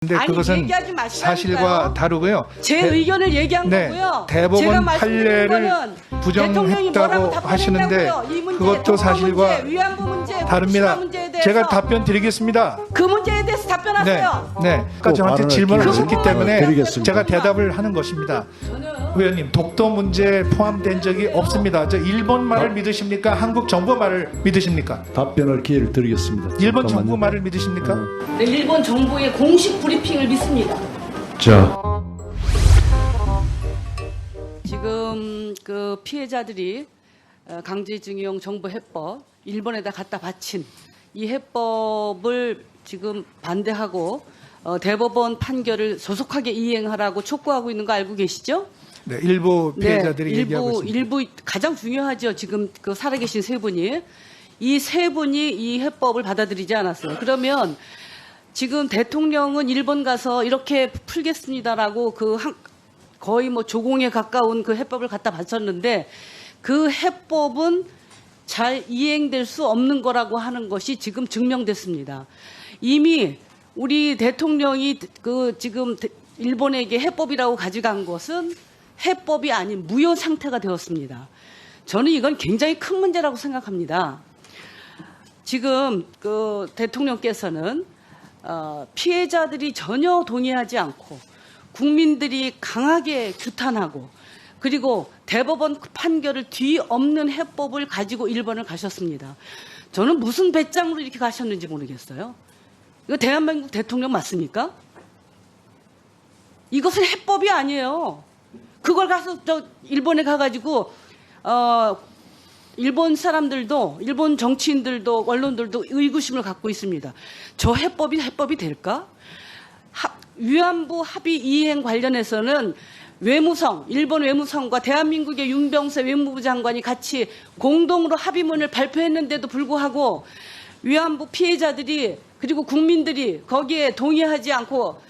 근데 그것은 얘기하지 마시라니까요. 사실과 다르고요. 제 의견을 얘기한 거고요. 대법원 제가 말씀드린 판례를 거는 부정했다고 대통령이 뭐라고 하시는데 답변했냐고요. 이 문제, 그것도 동거 사실과 문제, 위안부 문제, 다릅니다. 복지화 문제에 대해서 제가 답변 드리겠습니다. 그 문제에 대해서 답변하세요. 네. 아까 저한테 질문을 하셨기 때문에 드리겠습니다. 제가 대답을 하는 것입니다. 의원님, 독도 문제에 포함된 적이 없습니다. 저 일본 말을 믿으십니까? 한국 정부 말을 믿으십니까? 답변할 기회를 드리겠습니다. 일본 잠깐만요. 정부 말을 믿으십니까? 네, 일본 정부의 공식 브리핑을 믿습니다. 자, 지금 그 피해자들이 강제징용 정부 해법 일본에다 갖다 바친 이 해법을 지금 반대하고 대법원 판결을 조속하게 이행하라고 촉구하고 있는 거 알고 계시죠? 네, 일부 피해자들이 얘기하고 있습니다. 일부 가장 중요하죠. 지금 그 살아계신 세 분이 이 세 분이 이 해법을 받아들이지 않았어요. 그러면 지금 대통령은 일본 가서 이렇게 풀겠습니다라고 거의 뭐 조공에 가까운 그 해법을 갖다 바쳤는데 그 해법은 잘 이행될 수 없는 거라고 하는 것이 지금 증명됐습니다. 이미 우리 대통령이 지금 일본에게 해법이라고 가져간 것은 해법이 아닌 무효 상태가 되었습니다. 저는 이건 굉장히 큰 문제라고 생각합니다. 지금 그 대통령께서는 피해자들이 전혀 동의하지 않고 국민들이 강하게 규탄하고 그리고 대법원 판결을 뒤엎는 해법을 가지고 일본을 가셨습니다. 저는 무슨 배짱으로 이렇게 가셨는지 모르겠어요. 이거 대한민국 대통령 맞습니까? 이것은 해법이 아니에요. 그걸 가서 일본에 가가지고 일본 사람들도 일본 정치인들도 언론들도 의구심을 갖고 있습니다. 저 해법이 될까? 위안부 합의 이행 관련해서는 일본 외무성과 대한민국의 윤병세 외무부 장관이 같이 공동으로 합의문을 발표했는데도 불구하고 위안부 피해자들이 그리고 국민들이 거기에 동의하지 않고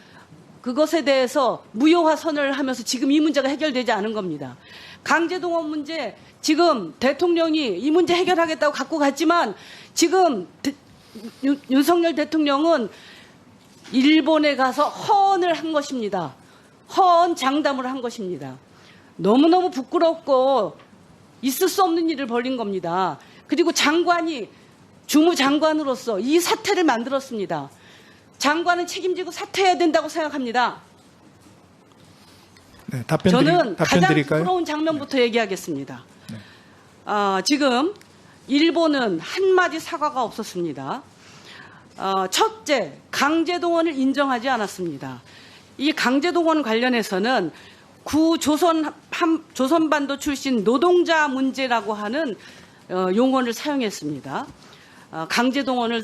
그것에 대해서 무효화 선언을 하면서 지금 이 문제가 해결되지 않은 겁니다. 강제동원 문제 지금 대통령이 이 문제 해결하겠다고 갖고 갔지만 지금 윤석열 대통령은 일본에 가서 허언을 한 것입니다. 허언 장담을 한 것입니다. 너무너무 부끄럽고 있을 수 없는 일을 벌인 겁니다. 그리고 장관이 주무장관으로서 이 사태를 만들었습니다. 장관은 책임지고 사퇴해야 된다고 생각합니다. 네, 저는 가장 드릴까요? 부러운 장면부터 얘기하겠습니다. 지금 일본은 한마디 사과가 없었습니다. 첫째, 강제동원을 인정하지 않았습니다. 이 강제동원 관련해서는 조선반도 출신 노동자 문제라고 하는 용어를 사용했습니다. 강제동원을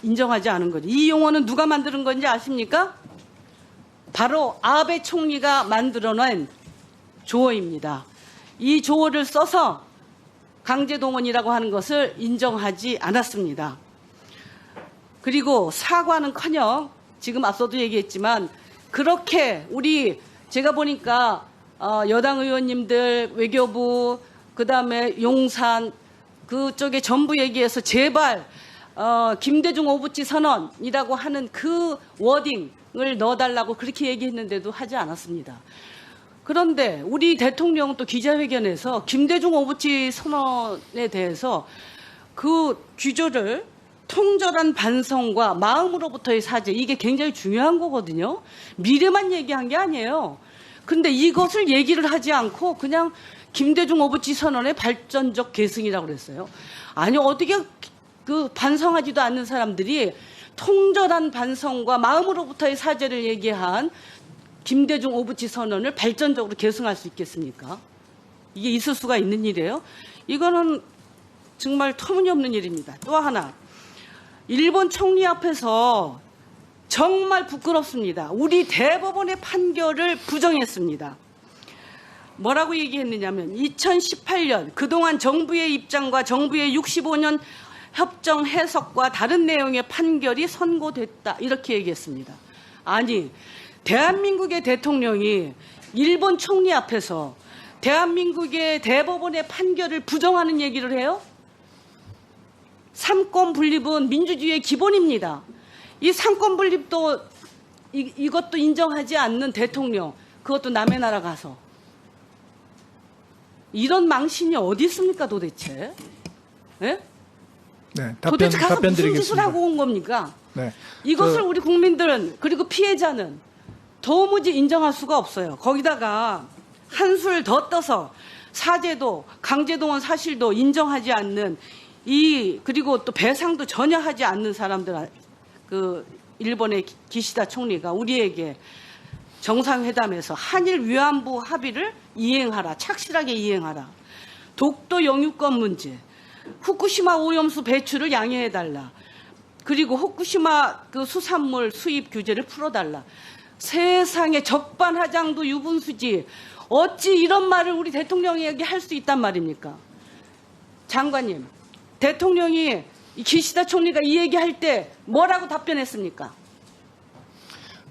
인정하지 않은 거죠. 이 용어는 누가 만드는 건지 아십니까? 바로 아베 총리가 만들어낸 조어입니다. 이 조어를 써서 강제동원이라고 하는 것을 인정하지 않았습니다. 그리고 사과는커녕 지금 앞서도 얘기했지만 그렇게 제가 보니까 여당 의원님들 외교부 그다음에 용산 그쪽에 전부 얘기해서 제발 김대중 오부치 선언이라고 하는 그 워딩을 넣어달라고 그렇게 얘기했는데도 하지 않았습니다. 그런데 우리 대통령은 또 기자회견에서 김대중 오부치 선언에 대해서 그 규조를 통절한 반성과 마음으로부터의 사죄 이게 굉장히 중요한 거거든요. 미래만 얘기한 게 아니에요. 근데 이것을 얘기를 하지 않고 그냥 김대중 오부치 선언의 발전적 계승이라고 그랬어요. 아니 어떻게 그 반성하지도 않는 사람들이 통절한 반성과 마음으로부터의 사죄를 얘기한 김대중 오부치 선언을 발전적으로 계승할 수 있겠습니까? 이게 있을 수가 있는 일이에요. 이거는 정말 터무니없는 일입니다. 또 하나, 일본 총리 앞에서 정말 부끄럽습니다. 우리 대법원의 판결을 부정했습니다. 뭐라고 얘기했느냐면 2018년 그동안 정부의 입장과 정부의 65년 협정 해석과 다른 내용의 판결이 선고됐다. 이렇게 얘기했습니다. 아니, 대한민국의 대통령이 일본 총리 앞에서 대한민국의 대법원의 판결을 부정하는 얘기를 해요? 삼권 분립은 민주주의의 기본입니다. 이 삼권 분립도 이것도 인정하지 않는 대통령, 그것도 남의 나라 가서 이런 망신이 어디 있습니까 도대체? 예? 네, 도대체 가서 답변 무슨 짓을 드리겠습니다. 하고 온 겁니까? 네. 이것을 우리 국민들은 그리고 피해자는 도무지 인정할 수가 없어요. 거기다가 한술 더 떠서 사죄도 강제동원 사실도 인정하지 않는 그리고 또 배상도 전혀 하지 않는 사람들, 그 일본의 기시다 총리가 우리에게 정상회담에서 한일 위안부 합의를 이행하라, 착실하게 이행하라. 독도 영유권 문제, 후쿠시마 오염수 배출을 양해해달라. 그리고 후쿠시마 그 수산물 수입 규제를 풀어달라. 세상에 적반하장도 유분수지. 어찌 이런 말을 우리 대통령에게 할 수 있단 말입니까? 장관님, 대통령이 이 기시다 총리가 이 얘기할 때 뭐라고 답변했습니까?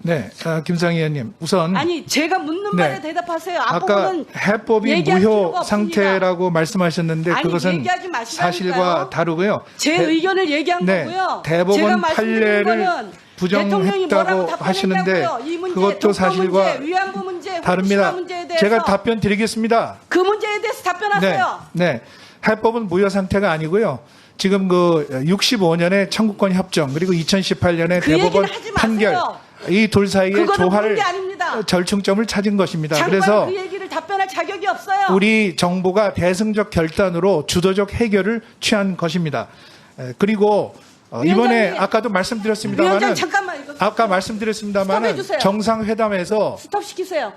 네, 김상희 의원님, 우선 아니, 제가 묻는 네. 말에 대답하세요. 아까 앞부분은 해법이 얘기할 무효 필요가 없습니다. 상태라고 말씀하셨는데 아니, 그것은 얘기하지 마시라니까요. 사실과 다르고요. 제 의견을 얘기한 네, 거고요. 제가 대법원 말씀드린 판례를 거는 대통령이 뭐라고 부정했다고 하시는데 답변했냐고요. 이 문제, 그것도 독도 사실과 문제, 위안부 문제, 다릅니다. 후쿠시마 문제에 대해서 제가 답변 드리겠습니다. 그 문제에 대해서 답변하세요. 네. 해법은 무효 상태가 아니고요. 지금 그 65년의 청구권 협정 그리고 2018년의 그 대법원 얘기는 하지 판결 마세요. 이 둘 사이에 그거는 조화를 그런 게 아닙니다. 절충점을 찾은 것입니다. 장관 그래서 그 얘기를 답변할 자격이 없어요. 우리 정부가 대승적 결단으로 주도적 해결을 취한 것입니다. 그리고 이번에 위원장님, 아까도 말씀드렸습니다만은 위원장 잠깐만 이거 아까 말씀드렸습니다만은 스톱해주세요. 정상회담에서 스톱 시키세요.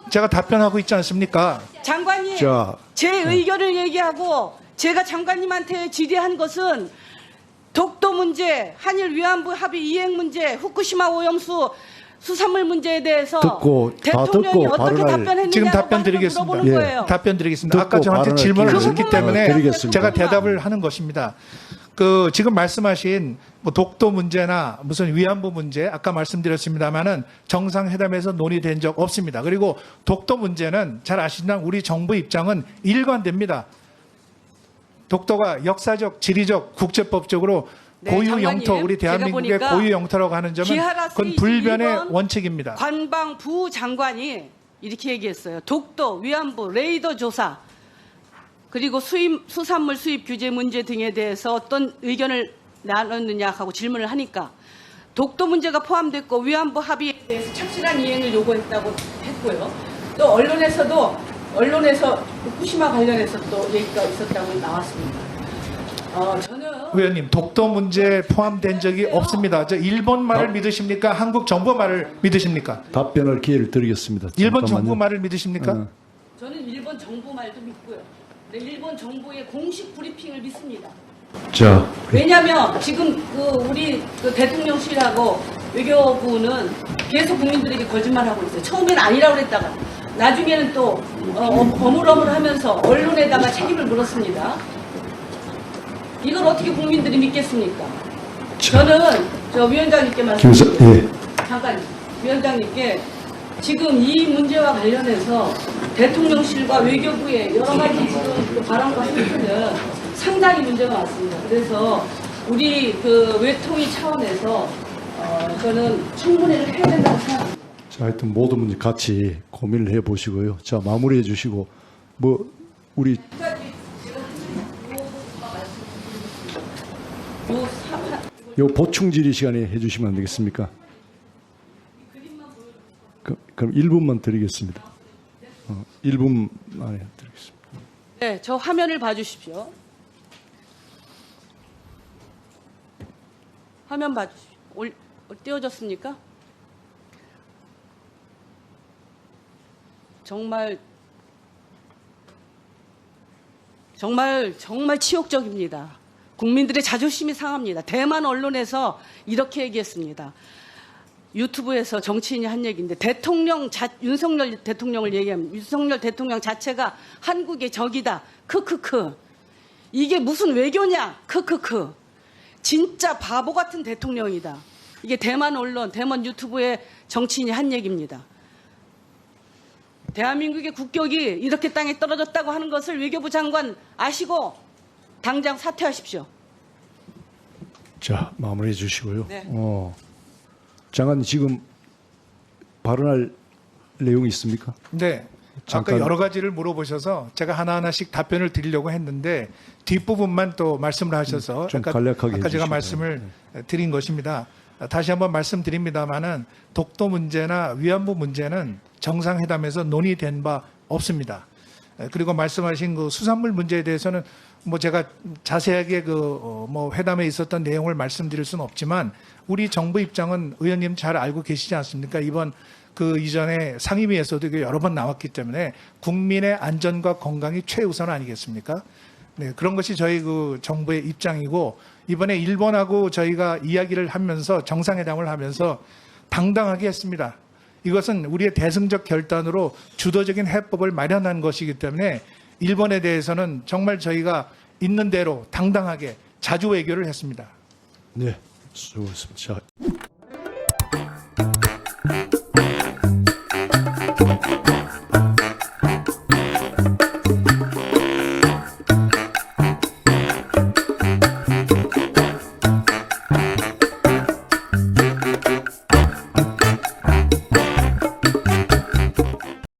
제가 답변하고 있지 않습니까? 장관님, 자, 제 의견을 얘기하고 제가 장관님한테 질의한 것은 독도 문제, 한일 위안부 합의 이행 문제, 후쿠시마 오염수 수산물 문제에 대해서 듣고, 다 대통령이 듣고 어떻게 발언할- 답변했느냐고 지금 답변 드리겠습니다. 물어보는 예. 거예요. 답변 드리겠습니다. 아까 듣고 저한테 발언할 질문을 기회를 하셨기 때문에 드리겠습니다. 제가 대답을 하는 것입니다. 그 지금 말씀하신 뭐 독도 문제나 무슨 위안부 문제 아까 말씀드렸습니다만은 정상회담에서 논의된 적 없습니다. 그리고 독도 문제는 잘 아시지만 우리 정부 입장은 일관됩니다. 독도가 역사적, 지리적, 국제법적으로 네, 고유 장관님, 영토, 우리 제가 대한민국의 보니까 고유 영토라고 하는 점은 기하라 그건 불변의 32번 원칙입니다. 관방부 장관이 이렇게 얘기했어요. 독도, 위안부, 레이더 조사, 그리고 수산물 수입 규제 문제 등에 대해서 어떤 의견을 나눴느냐 하고 질문을 하니까 독도 문제가 포함됐고 위안부 합의에 대해서 착실한 이행을 요구했다고 했고요. 또 언론에서 후쿠시마 관련해서 또 얘기가 있었다고 나왔습니다. 저는 의원님, 독도 문제에 포함된 적이 없습니다. 저 일본 말을 믿으십니까? 한국 정부 말을 믿으십니까? 답변할 기회를 드리겠습니다. 일본 잠깐만요. 정부 말을 믿으십니까? 저는 일본 정부 말도 믿고요. 네, 일본 정부의 공식 브리핑을 믿습니다. 자, 왜냐하면 지금 우리 대통령실하고 외교부는 계속 국민들에게 거짓말하고 있어요. 처음에는 아니라고 그랬다가 나중에는 또 어물어물하면서 언론에다가 책임을 물었습니다. 이걸 어떻게 국민들이 믿겠습니까? 저는 저 위원장님께 말씀드립니다. 예. 잠깐 위원장님께 지금 이 문제와 관련해서 대통령실과 외교부의 여러 가지 지금 그 발언과 행태는 상당히 문제가 많습니다. 그래서 우리 그 외통위 차원에서 저는 청문회를 해야 된다고 생각합니다. 자, 하여튼 모든 문제 같이 고민을 해보시고요. 자, 마무리해 주시고, 우리 요 보충 질의 시간에 해주시면 안 되겠습니까? 그럼 1분만 드리겠습니다. 1분 만에 드리겠습니다. 네, 저 화면을 봐주십시오. 화면 봐주십시오. 띄워졌습니까? 정말 치욕적입니다. 국민들의 자존심이 상합니다. 대만 언론에서 이렇게 얘기했습니다. 유튜브에서 정치인이 한 얘기인데 윤석열 대통령을 얘기하면 윤석열 대통령 자체가 한국의 적이다. 크크크. 이게 무슨 외교냐. 크크크. 진짜 바보 같은 대통령이다. 이게 대만 언론, 대만 유튜브의 정치인이 한 얘기입니다. 대한민국의 국격이 이렇게 땅에 떨어졌다고 하는 것을 외교부 장관 아시고 당장 사퇴하십시오. 자, 마무리해 주시고요. 네. 장관님 지금 발언할 내용이 있습니까? 네. 잠깐. 아까 여러 가지를 물어보셔서 제가 하나하나씩 답변을 드리려고 했는데 뒷부분만 또 말씀을 하셔서 좀 아까 간략하게 제가 해주시고요. 말씀을 드린 것입니다. 다시 한번 말씀드립니다마는 독도 문제나 위안부 문제는 정상회담에서 논의된 바 없습니다. 그리고 말씀하신 그 수산물 문제에 대해서는 뭐 제가 자세하게 뭐 회담에 있었던 내용을 말씀드릴 수는 없지만 우리 정부 입장은 의원님 잘 알고 계시지 않습니까? 이번 그 이전에 상임위에서도 이게 여러 번 나왔기 때문에 국민의 안전과 건강이 최우선 아니겠습니까? 네, 그런 것이 저희 그 정부의 입장이고 이번에 일본하고 저희가 이야기를 하면서 정상회담을 하면서 당당하게 했습니다. 이것은 우리의 대승적 결단으로 주도적인 해법을 마련한 것이기 때문에 일본에 대해서는 정말 저희가 있는 대로 당당하게 자주 외교를 했습니다. 네, 수고했습니다. 자,